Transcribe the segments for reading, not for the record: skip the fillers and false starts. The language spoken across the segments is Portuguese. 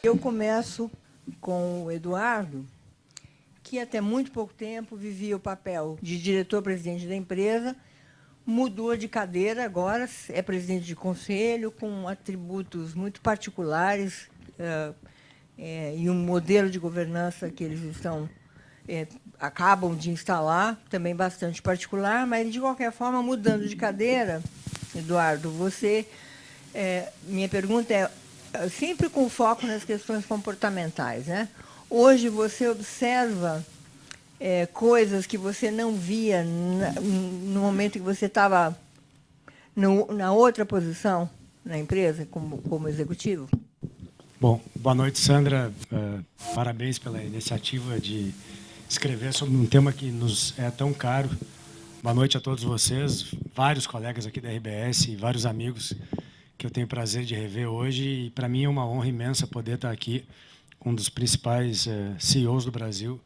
Eu começo com o Eduardo, que até muito pouco tempo vivia o papel de diretor-presidente da empresa, mudou de cadeira, agora é presidente de conselho, com atributos muito particulares e um modelo de governança que eles acabam de instalar, também bastante particular, mas, de qualquer forma, mudando de cadeira, Eduardo, minha pergunta é, sempre com foco nas questões comportamentais, né? Hoje você observa coisas que você não via no momento que você estava na outra posição na empresa, como executivo? Bom, boa noite, Sandra. Parabéns pela iniciativa de escrever sobre um tema que nos é tão caro. Boa noite a todos vocês, vários colegas aqui da RBS e vários amigos que eu tenho o prazer de rever hoje. E, para mim, é uma honra imensa poder estar aqui com um dos principais CEOs do Brasil.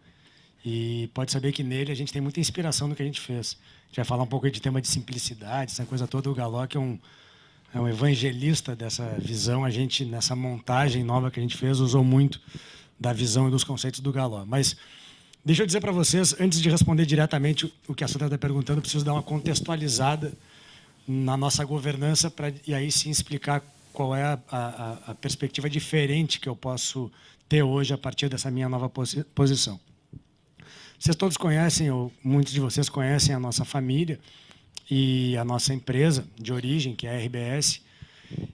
E pode saber que nele a gente tem muita inspiração no que a gente fez. A gente vai falar um pouco de tema de simplicidade, essa coisa toda. O Galok é um evangelista dessa visão. A gente, nessa montagem nova que a gente fez, usou muito da visão e dos conceitos do Galok. Mas deixa eu dizer para vocês, antes de responder diretamente o que a Sandra está perguntando, eu preciso dar uma contextualizada na nossa governança e aí sim explicar qual é a perspectiva diferente que eu posso ter hoje a partir dessa minha nova posição. Vocês todos conhecem, ou muitos de vocês conhecem a nossa família e a nossa empresa de origem, que é a RBS,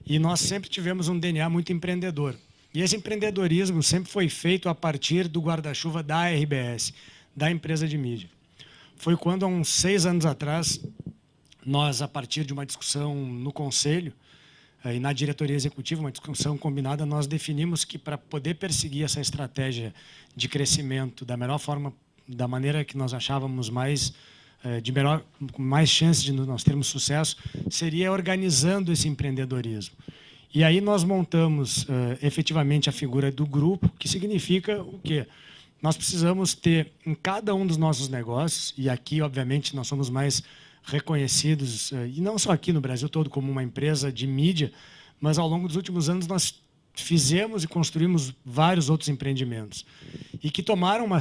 e nós sempre tivemos um DNA muito empreendedor. E esse empreendedorismo sempre foi feito a partir do guarda-chuva da RBS, da empresa de mídia. Foi quando, há uns 6 anos atrás, nós, a partir de uma discussão no Conselho e na diretoria executiva, uma discussão combinada, nós definimos que, para poder perseguir essa estratégia de crescimento da melhor forma, da maneira que nós achávamos mais chances de nós termos sucesso, seria organizando esse empreendedorismo. E aí nós montamos efetivamente a figura do grupo, que significa o quê? Nós precisamos ter em cada um dos nossos negócios, e aqui, obviamente, nós somos mais reconhecidos, e não só aqui no Brasil todo, como uma empresa de mídia, mas ao longo dos últimos anos nós fizemos e construímos vários outros empreendimentos e que tomaram uma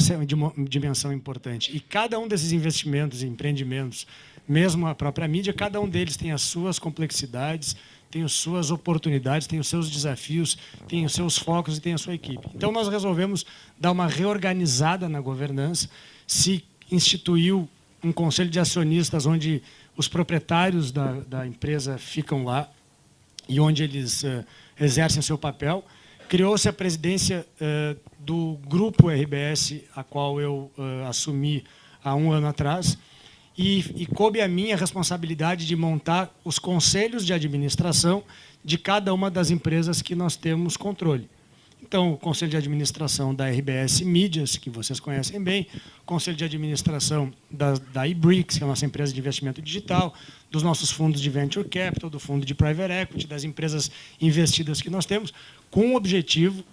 dimensão importante. E cada um desses investimentos e empreendimentos, mesmo a própria mídia, cada um deles tem as suas complexidades, tem as suas oportunidades, tem os seus desafios, tem os seus focos e tem a sua equipe. Então, nós resolvemos dar uma reorganizada na governança, se instituiu um conselho de acionistas onde os proprietários da empresa ficam lá e onde eles exercem seu papel. Criou-se a presidência do Grupo RBS, a qual eu assumi há 1 ano atrás, e coube a mim a responsabilidade de montar os conselhos de administração de cada uma das empresas que nós temos controle. Então, o Conselho de Administração da RBS Mídias, que vocês conhecem bem, o Conselho de Administração da eBricks, que é a nossa empresa de investimento digital, dos nossos fundos de Venture Capital, do fundo de Private Equity, das empresas investidas que nós temos, com o objetivo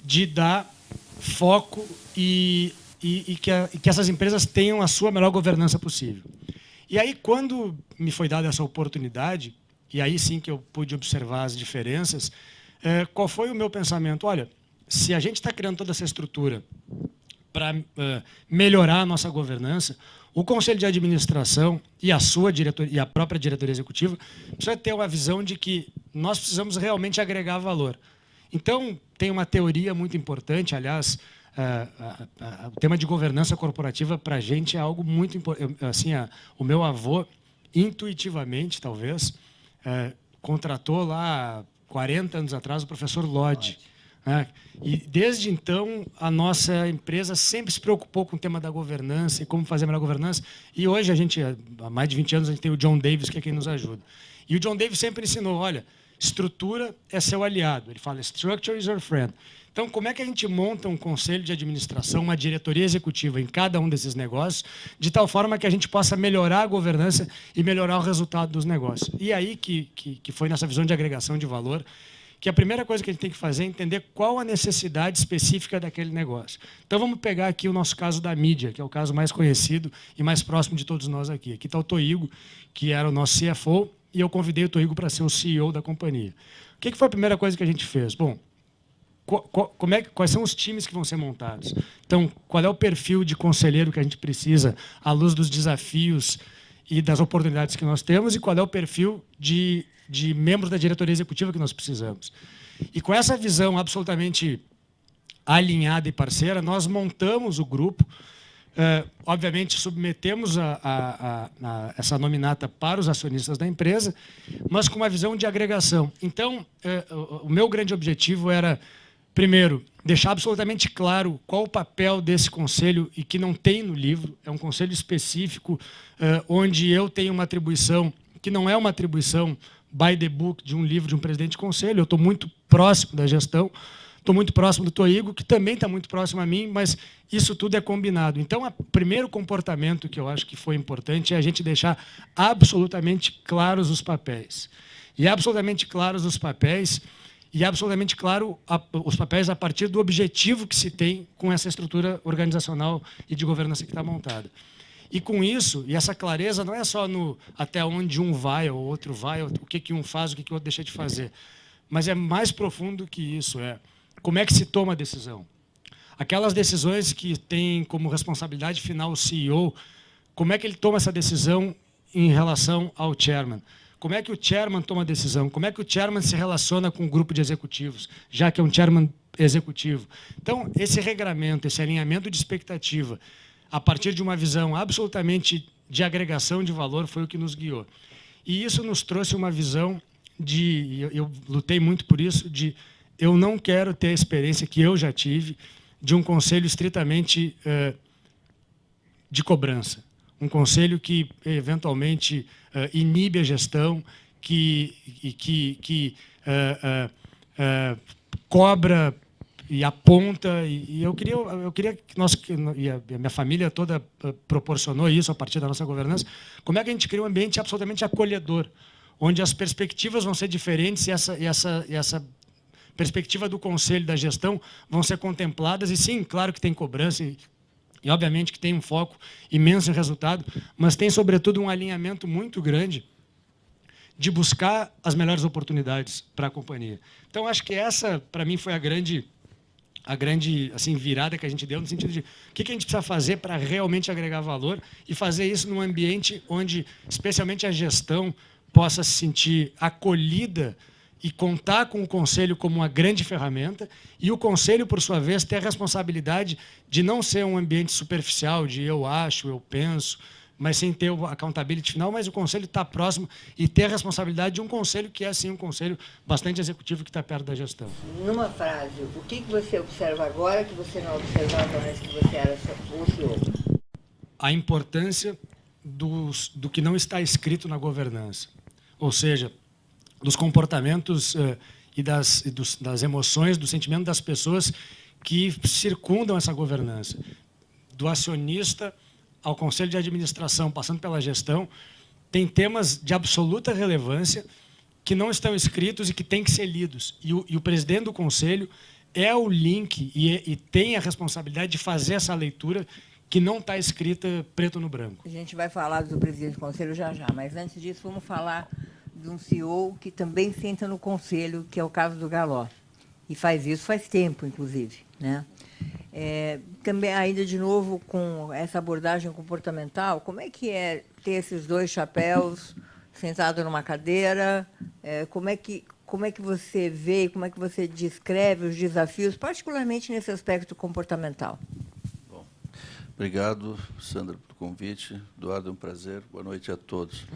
de dar foco e que essas empresas tenham a sua melhor governança possível. E aí, quando me foi dada essa oportunidade, e aí sim que eu pude observar as diferenças, qual foi o meu pensamento? Olha, se a gente está criando toda essa estrutura para melhorar a nossa governança, o Conselho de Administração e a sua diretoria, e a própria diretoria executiva precisa ter uma visão de que nós precisamos realmente agregar valor. Então, tem uma teoria muito importante, aliás, o tema de governança corporativa, para a gente, é algo muito importante. Assim, o meu avô, intuitivamente, talvez, contratou lá, 40 anos atrás, o professor Lodge. E, desde então, a nossa empresa sempre se preocupou com o tema da governança e como fazer a melhor governança. E hoje, há mais de 20 anos, a gente tem o John Davis, que é quem nos ajuda. E o John Davis sempre ensinou, olha, estrutura é seu aliado. Ele fala, structure is your friend. Então, como é que a gente monta um conselho de administração, uma diretoria executiva em cada um desses negócios, de tal forma que a gente possa melhorar a governança e melhorar o resultado dos negócios? E aí que foi nessa visão de agregação de valor, que a primeira coisa que a gente tem que fazer é entender qual a necessidade específica daquele negócio. Então, vamos pegar aqui o nosso caso da mídia, que é o caso mais conhecido e mais próximo de todos nós aqui. Aqui está o Toigo, que era o nosso CFO, e eu convidei o Toigo para ser o CEO da companhia. O que foi a primeira coisa que a gente fez? Bom, quais são os times que vão ser montados? Então, qual é o perfil de conselheiro que a gente precisa à luz dos desafios e das oportunidades que nós temos, e qual é o perfil de membros da diretoria executiva que nós precisamos? E com essa visão absolutamente alinhada e parceira, nós montamos o grupo. Obviamente, submetemos essa nominata para os acionistas da empresa, mas com uma visão de agregação. Então, o meu grande objetivo era, primeiro, deixar absolutamente claro qual o papel desse conselho, e que não tem no livro. É um conselho específico, onde eu tenho uma atribuição que não é uma atribuição by the book de um livro de um presidente de conselho. Eu estou muito próximo da gestão, estou muito próximo do Toigo, que também está muito próximo a mim, mas isso tudo é combinado. Então, o primeiro comportamento que eu acho que foi importante é a gente deixar absolutamente claros os papéis. E absolutamente claros os papéis, e absolutamente claro os papéis a partir do objetivo que se tem com essa estrutura organizacional e de governança que está montada. E com isso, e essa clareza não é só no até onde um vai ou outro vai, o que um faz, o que o outro deixa de fazer, mas é mais profundo que isso. Como é que se toma a decisão? Aquelas decisões que têm como responsabilidade final o CEO, como é que ele toma essa decisão em relação ao chairman? Como é que o chairman toma a decisão? Como é que o chairman se relaciona com o grupo de executivos, já que é um chairman executivo? Então, esse regramento, esse alinhamento de expectativa, a partir de uma visão absolutamente de agregação de valor, foi o que nos guiou. E isso nos trouxe uma visão eu lutei muito por isso, eu não quero ter a experiência que eu já tive de um conselho estritamente de cobrança. Um conselho que, eventualmente, inibe a gestão, que cobra e aponta. E eu queria que nós, e a minha família toda proporcionou isso a partir da nossa governança, como é que a gente cria um ambiente absolutamente acolhedor, onde as perspectivas vão ser diferentes, e essa perspectiva do conselho, da gestão, vão ser contempladas. E sim, claro que tem cobrança, e obviamente que tem um foco imenso em resultado, mas tem, sobretudo, um alinhamento muito grande de buscar as melhores oportunidades para a companhia. Então, acho que essa, para mim, foi a grande assim, virada que a gente deu, no sentido de o que a gente precisa fazer para realmente agregar valor, e fazer isso num ambiente onde, especialmente, a gestão possa se sentir acolhida e contar com o conselho como uma grande ferramenta, e o conselho, por sua vez, ter a responsabilidade de não ser um ambiente superficial, de eu acho, eu penso, mas sem ter o accountability final, mas o conselho está próximo e ter a responsabilidade de um conselho que é, sim, um conselho bastante executivo, que está perto da gestão. Numa frase, o que você observa agora que você não observava antes que você era o CEO? A importância do que não está escrito na governança. Ou seja, dos comportamentos e das emoções, do sentimento das pessoas que circundam essa governança. Do acionista ao conselho de administração, passando pela gestão, tem temas de absoluta relevância que não estão escritos e que têm que ser lidos. E o presidente do conselho é o link e tem a responsabilidade de fazer essa leitura que não está escrita preto no branco. A gente vai falar do presidente do conselho já, mas antes disso vamos falar de um CEO que também senta no conselho, que é o caso do Galó. E faz isso faz tempo, inclusive, né? Também, ainda de novo, com essa abordagem comportamental, como é que é ter esses dois chapéus sentados numa cadeira? como é que você vê e como é que você descreve os desafios, particularmente nesse aspecto comportamental? Bom, obrigado, Sandra, pelo convite. Eduardo, é um prazer. Boa noite a todos.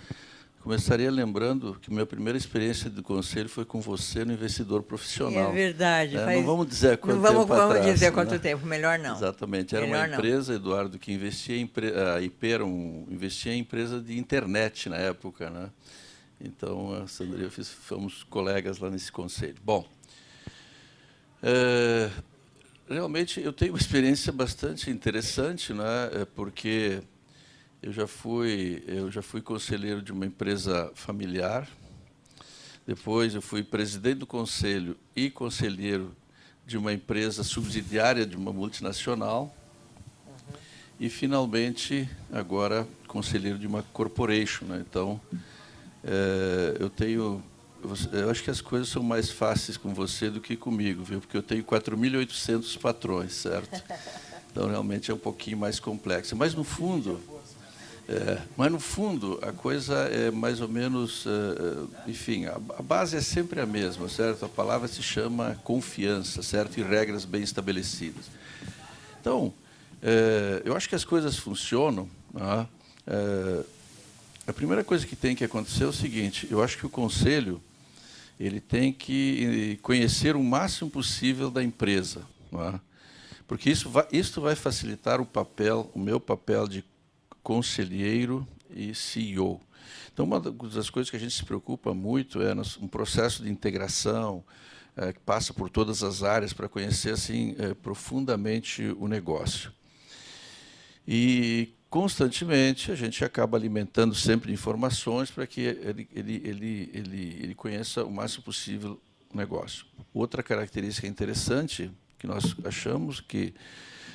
Começaria lembrando que minha primeira experiência do conselho foi com você no Investidor Profissional. É verdade. Não vamos dizer quanto tempo atrás. Não vamos dizer quanto tempo, melhor não. Exatamente. Era uma empresa, Eduardo, que investia em a IP investia em empresa de internet na época, né? Então, a Sandra e eu fomos colegas lá nesse conselho. Bom, realmente eu tenho uma experiência bastante interessante, né? Porque eu já fui conselheiro de uma empresa familiar. Depois eu fui presidente do conselho e conselheiro de uma empresa subsidiária de uma multinacional. E, finalmente, agora, conselheiro de uma corporation, né? Então, eu acho que as coisas são mais fáceis com você do que comigo, viu? Porque eu tenho 4.800 patrões, certo? Então, realmente, é um pouquinho mais complexo. Mas, no fundo... a coisa é mais ou menos, enfim, a base é sempre a mesma, certo? A palavra se chama confiança, certo? E regras bem estabelecidas. Então, eu acho que as coisas funcionam. Né? A primeira coisa que tem que acontecer é o seguinte: eu acho que o conselho ele tem que conhecer o máximo possível da empresa, né? Porque isso vai facilitar o meu papel de conselheiro e CEO. Então, uma das coisas que a gente se preocupa muito é um processo de integração que passa por todas as áreas para conhecer assim profundamente o negócio. E, constantemente, a gente acaba alimentando sempre informações para que ele conheça o máximo possível o negócio. Outra característica interessante que nós achamos que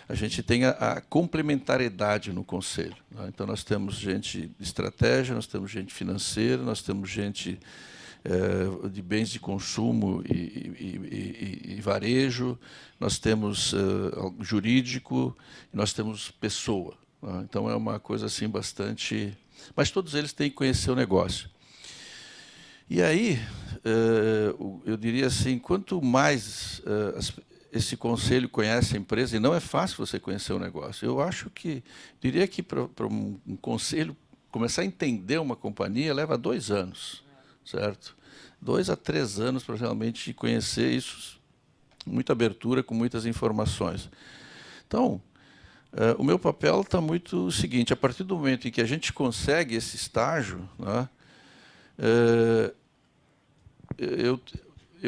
a gente tem a complementariedade no conselho, né? Então, nós temos gente de estratégia, nós temos gente financeira, nós temos gente de bens de consumo e varejo, nós temos jurídico, nós temos pessoa, né? Então, é uma coisa assim bastante... Mas todos eles têm que conhecer o negócio. E aí, eu diria assim, quanto mais... esse conselho conhece a empresa, e não é fácil você conhecer o negócio. Eu acho que, diria que para um conselho começar a entender uma companhia leva 2 anos, certo? 2 a 3 anos para realmente conhecer isso, muita abertura, com muitas informações. Então, o meu papel está muito o seguinte: a partir do momento em que a gente consegue esse estágio, né,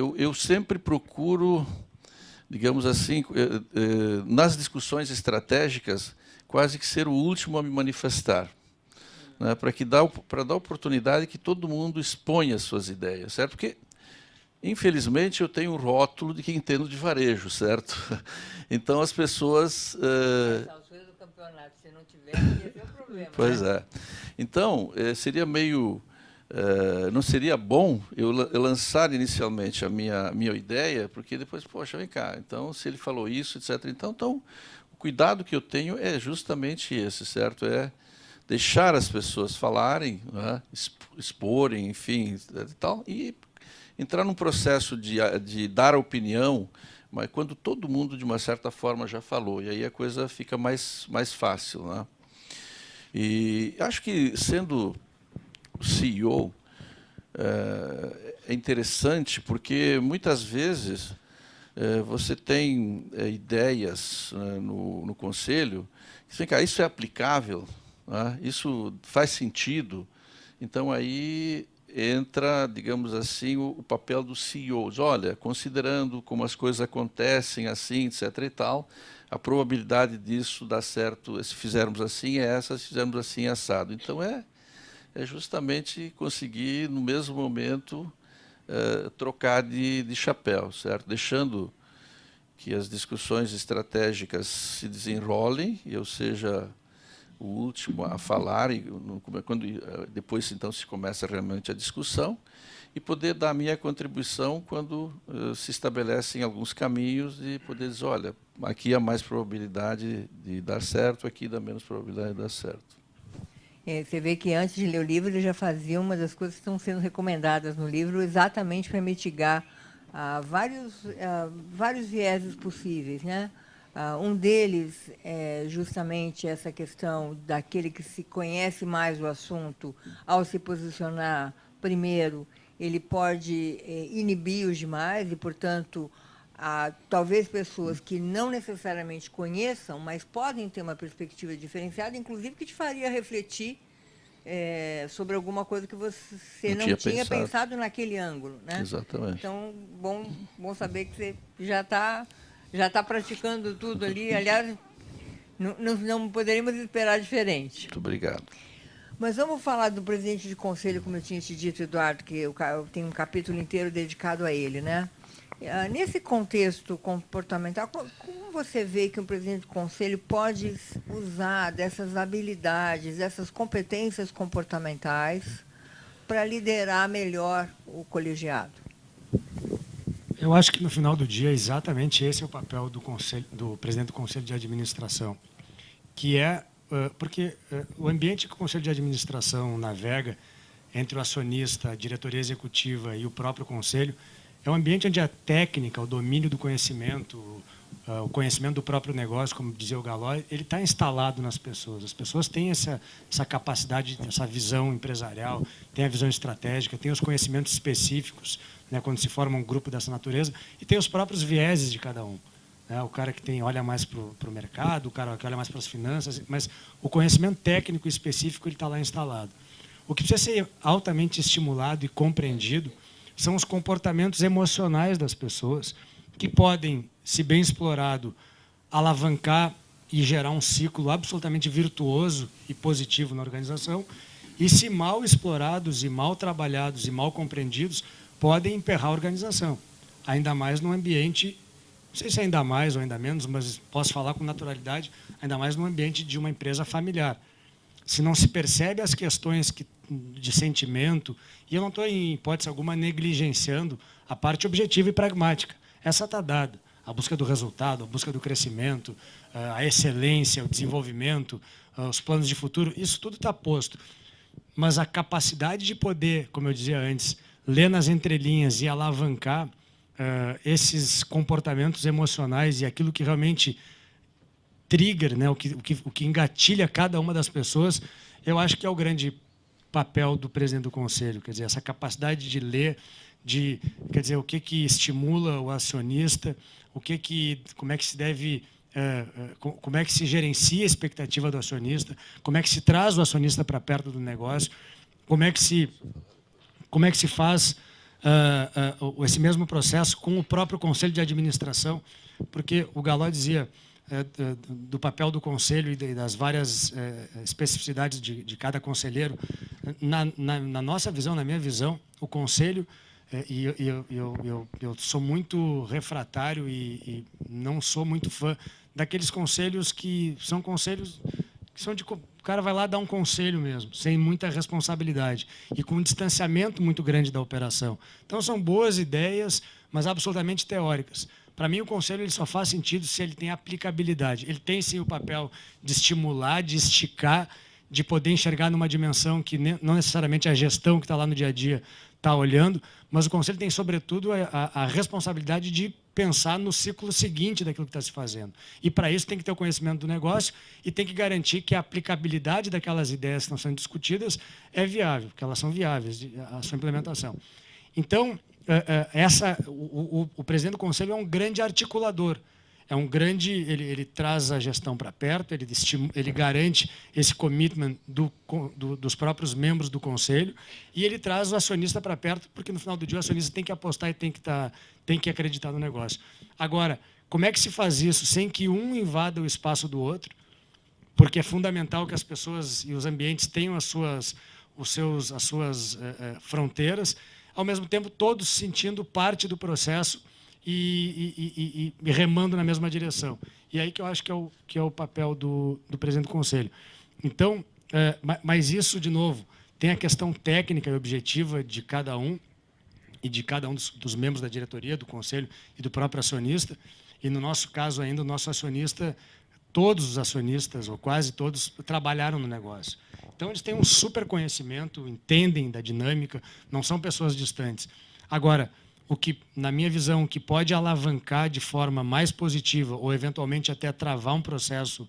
eu sempre procuro, digamos assim, nas discussões estratégicas, quase que ser o último a me manifestar, né, para dar oportunidade que todo mundo exponha as suas ideias, certo? Porque, infelizmente, eu tenho um rótulo de que entendo de varejo, certo? Então, as pessoas... As alturas do campeonato, se não tiver, ia ter um problema. Pois é. Então, seria meio... não seria bom eu lançar inicialmente a minha ideia, porque depois, poxa, vem cá, então, se ele falou isso, etc. Então, o cuidado que eu tenho é justamente esse, certo? É deixar as pessoas falarem, né, exporem, enfim, tal, e entrar num processo de dar opinião, mas quando todo mundo, de uma certa forma, já falou, e aí a coisa fica mais fácil, né? E acho que, sendo CEO, é interessante, porque muitas vezes você tem ideias, né, no conselho, que você fica, isso é aplicável, né? Isso faz sentido. Então, aí entra, digamos assim, o papel dos CEOs. Olha, considerando como as coisas acontecem, assim, etc. e tal, a probabilidade disso dar certo, se fizermos assim, é essa, se fizermos assim, é assado. Então, é justamente conseguir, no mesmo momento, trocar de chapéu, certo? Deixando que as discussões estratégicas se desenrolem e eu seja o último a falar, e depois, então, se começa realmente a discussão, e poder dar a minha contribuição quando se estabelecem alguns caminhos e poder dizer, olha, aqui há mais probabilidade de dar certo, aqui dá menos probabilidade de dar certo. Você vê que antes de ler o livro, ele já fazia uma das coisas que estão sendo recomendadas no livro, exatamente para mitigar vários vieses possíveis, né? Um deles é justamente essa questão daquele que se conhece mais o assunto, ao se posicionar primeiro, ele pode inibir os demais e, portanto, talvez pessoas que não necessariamente conheçam, mas podem ter uma perspectiva diferenciada, inclusive que te faria refletir sobre alguma coisa que você não tinha pensado naquele ângulo, né? Exatamente. Então, bom saber que você já tá praticando tudo ali. Aliás, não poderíamos esperar diferente. Muito obrigado. Mas vamos falar do presidente de conselho, como eu tinha te dito, Eduardo, que eu tenho um capítulo inteiro dedicado a ele, né? Nesse contexto comportamental, como você vê que um presidente do conselho pode usar dessas habilidades, dessas competências comportamentais para liderar melhor o colegiado? Eu acho que no final do dia exatamente esse é o papel do presidente do conselho de administração, que é porque o ambiente que o conselho de administração navega entre o acionista, a diretoria executiva e o próprio conselho é um ambiente onde a técnica, o domínio do conhecimento, o conhecimento do próprio negócio, como dizia o Galloy, ele está instalado nas pessoas. As pessoas têm essa capacidade, essa visão empresarial, têm a visão estratégica, têm os conhecimentos específicos, né, quando se forma um grupo dessa natureza, e tem os próprios vieses de cada um. Né, o cara que olha mais para o mercado, o cara que olha mais para as finanças, mas o conhecimento técnico específico ele está lá instalado. O que precisa ser altamente estimulado e compreendido são os comportamentos emocionais das pessoas que podem, se bem explorado, alavancar e gerar um ciclo absolutamente virtuoso e positivo na organização, e se mal explorados e mal trabalhados e mal compreendidos, podem emperrar a organização. Ainda mais num ambiente, não sei se é ainda mais ou ainda menos, mas posso falar com naturalidade, ainda mais num ambiente de uma empresa familiar. Se não se percebe as questões de sentimento, e eu não estou, em hipótese alguma, negligenciando a parte objetiva e pragmática. Essa está dada. A busca do resultado, a busca do crescimento, a excelência, o desenvolvimento, os planos de futuro, isso tudo está posto. Mas a capacidade de poder, como eu dizia antes, ler nas entrelinhas e alavancar esses comportamentos emocionais e aquilo que realmente trigger, né, o que engatilha cada uma das pessoas, eu acho que é o grande papel do presidente do conselho, quer dizer, essa capacidade de ler, quer dizer, o que estimula o acionista, como é que se deve, como é que se gerencia a expectativa do acionista, como é que se traz o acionista para perto do negócio, como é que se faz esse mesmo processo com o próprio conselho de administração, porque o Galloy dizia do papel do conselho e das várias especificidades de cada conselheiro. Na nossa visão, na minha visão, o conselho, e eu sou muito refratário e não sou muito fã daqueles conselhos que são o cara vai lá dar um conselho mesmo, sem muita responsabilidade e com um distanciamento muito grande da operação. Então, são boas ideias, mas absolutamente teóricas. Para mim, o conselho ele só faz sentido se ele tem aplicabilidade. Ele tem, sim, o papel de estimular, de esticar, de poder enxergar numa dimensão que não necessariamente a gestão que está lá no dia a dia está olhando, mas o conselho tem, sobretudo, a responsabilidade de pensar no ciclo seguinte daquilo que está se fazendo. E, para isso, tem que ter o conhecimento do negócio e tem que garantir que a aplicabilidade daquelas ideias que estão sendo discutidas é viável, que elas são viáveis, a sua implementação. Então, o presidente do conselho é um grande articulador. Ele traz a gestão para perto, ele garante esse commitment dos próprios membros do conselho e ele traz o acionista para perto, porque no final do dia o acionista tem que apostar e tem que acreditar no negócio. Agora, como é que se faz isso sem que um invada o espaço do outro? Porque é fundamental que as pessoas e os ambientes tenham as suas fronteiras, ao mesmo tempo todos sentindo parte do processo e remando na mesma direção. E aí que eu acho que é o papel do presidente do conselho. Então, mas isso, de novo, tem a questão técnica e objetiva de cada um e de cada um dos membros da diretoria, do conselho e do próprio acionista. E, no nosso caso ainda, o nosso acionista, todos os acionistas, ou quase todos, trabalharam no negócio. Então, eles têm um super conhecimento, entendem da dinâmica, não são pessoas distantes. Agora, o que, na minha visão, o que pode alavancar de forma mais positiva ou, eventualmente, até travar um processo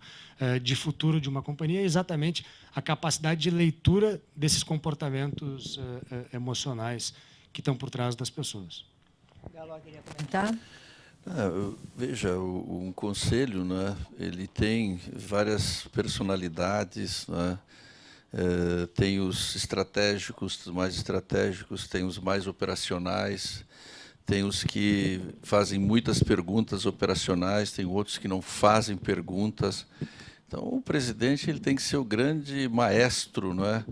de futuro de uma companhia é exatamente a capacidade de leitura desses comportamentos emocionais que estão por trás das pessoas. Galo queria comentar? Veja, um conselho, né, ele tem várias personalidades, né, tem os estratégicos, os mais estratégicos, tem os mais operacionais, tem os que fazem muitas perguntas operacionais, tem outros que não fazem perguntas. Então, o presidente ele tem que ser o grande maestro, não é?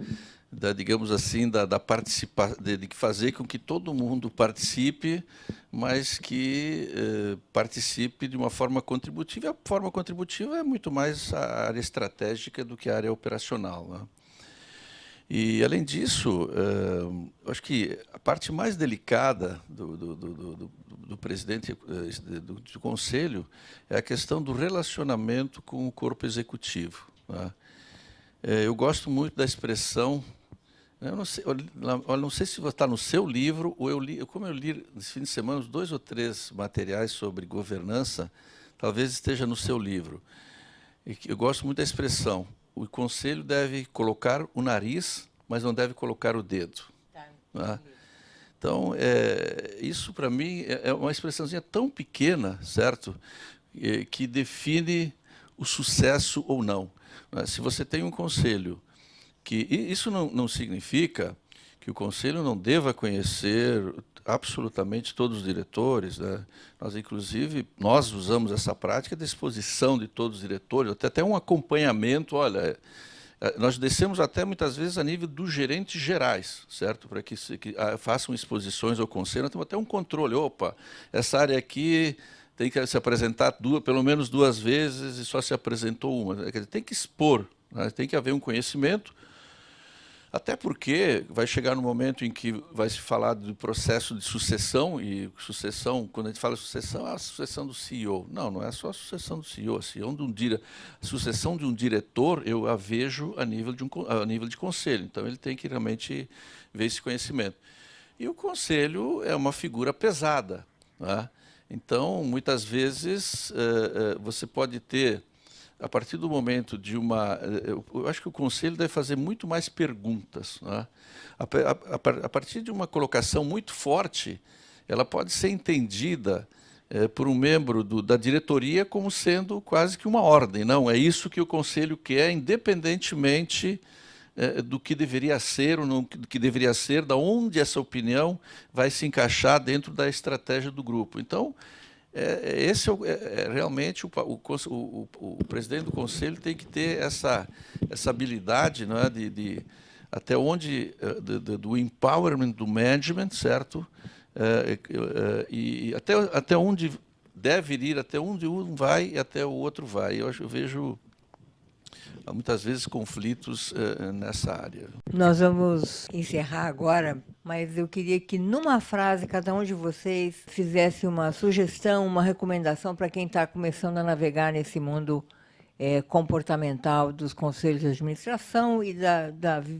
Digamos assim, da participação, de fazer com que todo mundo participe, mas que participe de uma forma contributiva. E a forma contributiva é muito mais a área estratégica do que a área operacional, né? E, além disso, acho que a parte mais delicada do presidente do Conselho é a questão do relacionamento com o corpo executivo, né? Eu gosto muito da expressão, eu não sei se está no seu livro, ou como eu li nesse fim de semana os 2 ou 3 materiais sobre governança, talvez esteja no seu livro. Eu gosto muito da expressão: o Conselho deve colocar o nariz, mas não deve colocar o dedo. Né? Então, isso para mim é uma expressãozinha tão pequena, certo? Que define o sucesso ou não. Se você tem um conselho isso não significa que o conselho não deva conhecer absolutamente todos os diretores, né? Nós usamos essa prática de exposição de todos os diretores, até um acompanhamento. Olha, nós descemos até muitas vezes a nível dos gerentes gerais, certo? Para que façam exposições ao conselho, nós temos até um controle. Opa, essa área aqui tem que se apresentar pelo menos 2 vezes e só se apresentou uma. Quer dizer, tem que expor, né? Tem que haver um conhecimento, até porque vai chegar no momento em que vai se falar do processo de sucessão, e sucessão, quando a gente fala sucessão, é a sucessão do CEO. Não é só a sucessão do CEO. A sucessão de um diretor, eu a vejo a nível de conselho. Então, ele tem que realmente ver esse conhecimento. E o conselho é uma figura pesada, né? Então, muitas vezes, você pode ter, a partir do momento de eu acho que o conselho deve fazer muito mais perguntas, né? A partir de uma colocação muito forte, ela pode ser entendida por um membro da diretoria como sendo quase que uma ordem. Não, é isso que o conselho quer, independentemente do que deveria ser ou do que deveria ser, da onde essa opinião vai se encaixar dentro da estratégia do grupo. Então, esse realmente o presidente do conselho tem que ter essa habilidade, não é, até onde do empowerment do management, certo? E até onde deve ir, até onde um vai e até o outro vai. Eu vejo muitas vezes conflitos nessa área. Nós vamos encerrar agora, mas eu queria que, numa frase, cada um de vocês fizesse uma sugestão, uma recomendação para quem está começando a navegar nesse mundo comportamental dos conselhos de administração e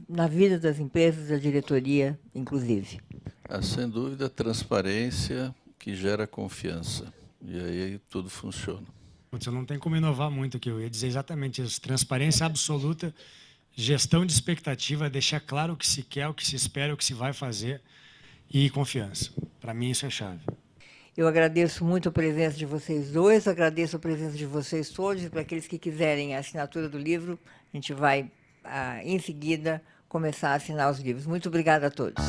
na vida das empresas, da diretoria, inclusive. Sem dúvida, transparência que gera confiança. E aí tudo funciona. Eu não tenho como inovar muito aqui, eu ia dizer exatamente isso. Transparência absoluta, gestão de expectativa, deixar claro o que se quer, o que se espera, o que se vai fazer, e confiança. Para mim, isso é chave. Eu agradeço muito a presença de vocês dois, agradeço a presença de vocês todos, e para aqueles que quiserem a assinatura do livro, a gente vai, em seguida, começar a assinar os livros. Muito obrigada a todos.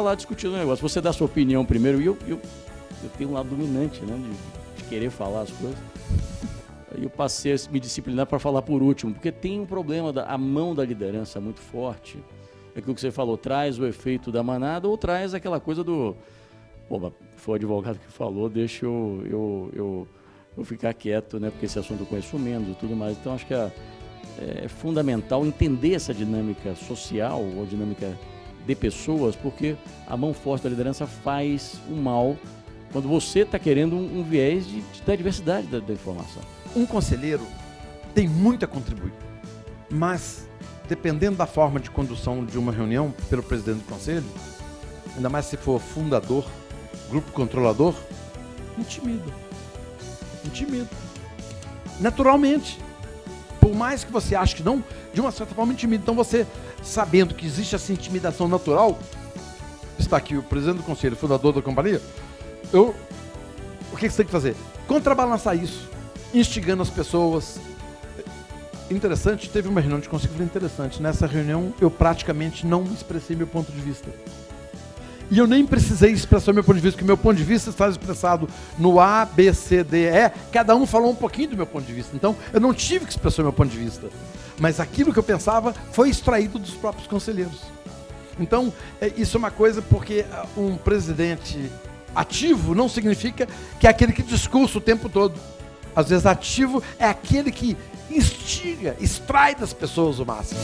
lá discutindo o negócio. Você dá a sua opinião primeiro, e eu tenho um lado dominante, né, de querer falar as coisas. Aí eu passei a me disciplinar para falar por último, porque tem um problema, a mão da liderança muito forte. Aquilo que você falou, traz o efeito da manada ou traz aquela coisa do... Pô, foi o advogado que falou, deixa eu ficar quieto, né, porque esse assunto eu conheço menos e tudo mais. Então, acho que é fundamental entender essa dinâmica social ou dinâmica de pessoas, porque a mão forte da liderança faz o mal quando você está querendo um viés da diversidade da informação. Um conselheiro tem muito a contribuir, mas dependendo da forma de condução de uma reunião pelo presidente do conselho, ainda mais se for fundador, grupo controlador, intimida. Naturalmente. Por mais que você ache que não, de uma certa forma intimida. Então você, sabendo que existe essa intimidação natural, está aqui o presidente do conselho, fundador da companhia, o que você tem que fazer? Contrabalançar isso, instigando as pessoas. Interessante, teve uma reunião de conselho interessante. Nessa reunião eu praticamente não expressei meu ponto de vista. E eu nem precisei expressar meu ponto de vista, porque meu ponto de vista está expressado no A, B, C, D, E. Cada um falou um pouquinho do meu ponto de vista. Então, eu não tive que expressar meu ponto de vista. Mas aquilo que eu pensava foi extraído dos próprios conselheiros. Então, isso é uma coisa, porque um presidente ativo não significa que é aquele que discursa o tempo todo. Às vezes, ativo é aquele que instiga, extrai das pessoas o máximo.